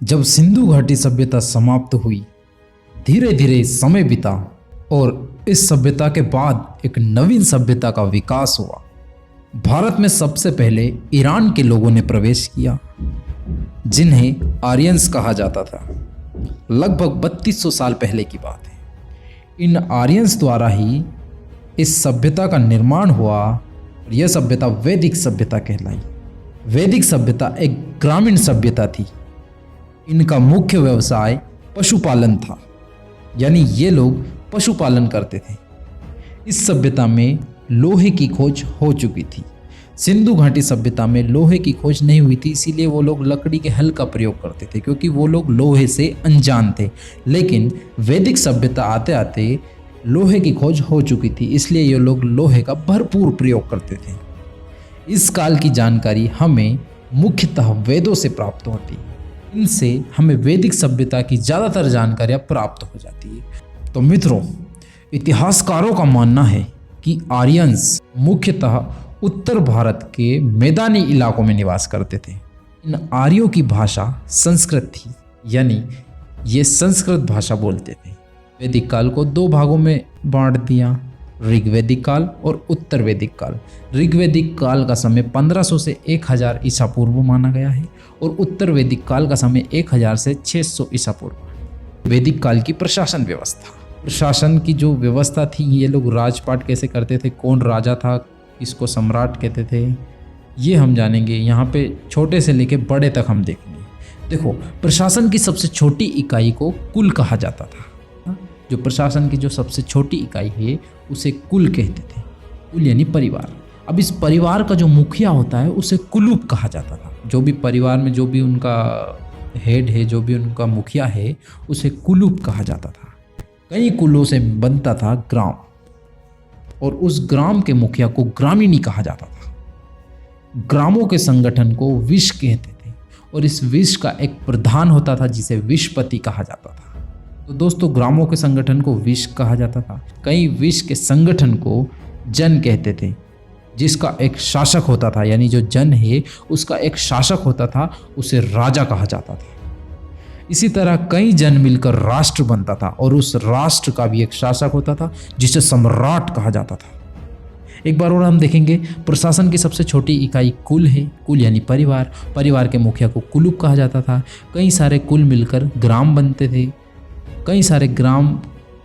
जब सिंधु घाटी सभ्यता समाप्त हुई, धीरे धीरे समय बीता और इस सभ्यता के बाद एक नवीन सभ्यता का विकास हुआ। भारत में सबसे पहले ईरान के लोगों ने प्रवेश किया, जिन्हें आर्यंस कहा जाता था। लगभग 3200 साल पहले की बात है। इन आर्यंस द्वारा ही इस सभ्यता का निर्माण हुआ और यह सभ्यता वैदिक सभ्यता कहलाई। वैदिक सभ्यता एक ग्रामीण सभ्यता थी। इनका मुख्य व्यवसाय पशुपालन था, यानी ये लोग पशुपालन करते थे। इस सभ्यता में लोहे की खोज हो चुकी थी। सिंधु घाटी सभ्यता में लोहे की खोज नहीं हुई थी, इसीलिए वो लोग लकड़ी के हल का प्रयोग करते थे, क्योंकि वो लोग लोहे से अनजान थे। लेकिन वैदिक सभ्यता आते आते लोहे की खोज हो चुकी थी, इसलिए ये लोग लोहे का भरपूर प्रयोग करते थे। इस काल की जानकारी हमें मुख्यतः वेदों से प्राप्त होती है। इनसे हमें वैदिक सभ्यता की ज़्यादातर जानकारियाँ प्राप्त हो जाती है। तो मित्रों, इतिहासकारों का मानना है कि आर्यंस मुख्यतः उत्तर भारत के मैदानी इलाकों में निवास करते थे। इन आर्यों की भाषा संस्कृत थी, यानी ये संस्कृत भाषा बोलते थे। वैदिक काल को दो भागों में बांट दिया, ऋग्वैदिक काल और उत्तर वैदिक काल। ऋग्वैदिक काल का समय 1500 से 1000 ईसा पूर्व माना गया है और उत्तर वैदिक काल का समय 1000 से 600 ईसा पूर्व। वैदिक काल की प्रशासन व्यवस्था, प्रशासन की जो व्यवस्था थी, ये लोग राजपाट कैसे करते थे, कौन राजा था, किसको सम्राट कहते थे, ये हम जानेंगे। यहाँ पे छोटे से लेके बड़े तक हम देखेंगे। देखो, प्रशासन की सबसे छोटी इकाई को कुल कहा जाता था। जो प्रशासन की जो सबसे छोटी इकाई है उसे कुल कहते थे। कुल यानी परिवार। अब इस परिवार का जो मुखिया होता है उसे कुलूप कहा जाता था। जो भी परिवार में जो भी उनका हेड है, जो भी उनका मुखिया है, उसे कुलूप कहा जाता था। कई कुलों से बनता था ग्राम, और उस ग्राम के मुखिया को ग्रामीणी कहा जाता था। ग्रामों के संगठन को विश कहते थे और इस विश का एक प्रधान होता था जिसे विशपति कहा जाता था। तो दोस्तों, ग्रामों के संगठन को विश कहा जाता था। कई विश के संगठन को जन कहते थे, जिसका एक शासक होता था, यानी जो जन है उसका एक शासक होता था, उसे राजा कहा जाता था। इसी तरह कई जन मिलकर राष्ट्र बनता था और उस राष्ट्र का भी एक शासक होता था जिसे सम्राट कहा जाता था। एक बार और हम देखेंगे, प्रशासन की सबसे छोटी इकाई कुल है। कुल यानी परिवार। परिवार के मुखिया को कुलूप कहा जाता था। कई सारे कुल मिलकर ग्राम बनते थे। कई सारे ग्राम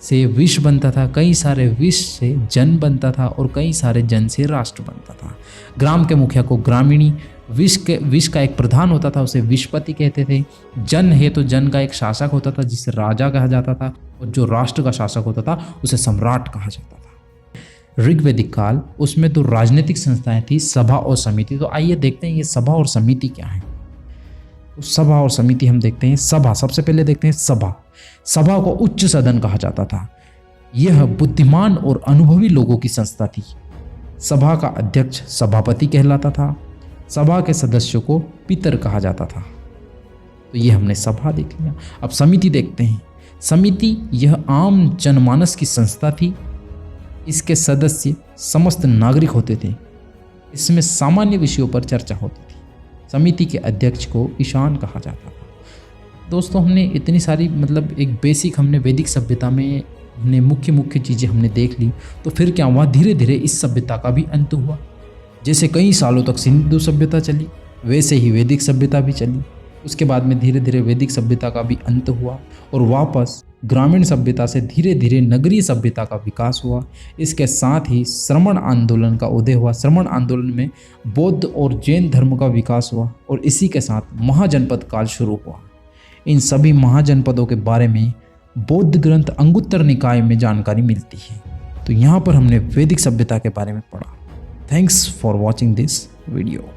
से विश बनता था, कई सारे विश से जन बनता था और कई सारे जन से राष्ट्र बनता था। ग्राम के मुखिया को ग्रामीणी, विश का एक प्रधान होता था, उसे विशपति कहते थे। जन है तो जन का एक शासक होता था जिसे राजा कहा जाता था, और जो राष्ट्र का शासक होता था उसे सम्राट कहा जाता था। ऋग्वैदिक काल, उसमें तो राजनीतिक संस्थाएं थी, सभा और समिति। तो आइए देखते हैं ये सभा और समिति क्या है। तो सभा और समिति हम देखते हैं। सभा, सबसे पहले देखते हैं सभा। सभा को उच्च सदन कहा जाता था। यह बुद्धिमान और अनुभवी लोगों की संस्था थी। सभा का अध्यक्ष सभापति कहलाता था। सभा के सदस्यों को पितर कहा जाता था। तो ये हमने सभा देख लिया। अब समिति देखते हैं। समिति यह आम जनमानस की संस्था थी। इसके सदस्य समस्त नागरिक होते थे। इसमें सामान्य विषयों पर चर्चा होती थी। समिति के अध्यक्ष को ईशान कहा जाता था। दोस्तों, हमने इतनी सारी एक बेसिक हमने वैदिक सभ्यता में हमने मुख्य चीज़ें हमने देख ली। तो फिर क्या हुआ, धीरे धीरे इस सभ्यता का भी अंत हुआ। जैसे कई सालों तक सिंधु सभ्यता चली, वैसे ही वैदिक सभ्यता भी चली। उसके बाद में धीरे धीरे वैदिक सभ्यता का भी अंत हुआ और वापस ग्रामीण सभ्यता से धीरे धीरे नगरीय सभ्यता का विकास हुआ। इसके साथ ही श्रमण आंदोलन का उदय हुआ। श्रमण आंदोलन में बौद्ध और जैन धर्म का विकास हुआ और इसी के साथ महाजनपद काल शुरू हुआ। इन सभी महाजनपदों के बारे में बौद्ध ग्रंथ अंगुत्तर निकाय में जानकारी मिलती है। तो यहाँ पर हमने वैदिक सभ्यता के बारे में पढ़ा। Thanks for watching this video.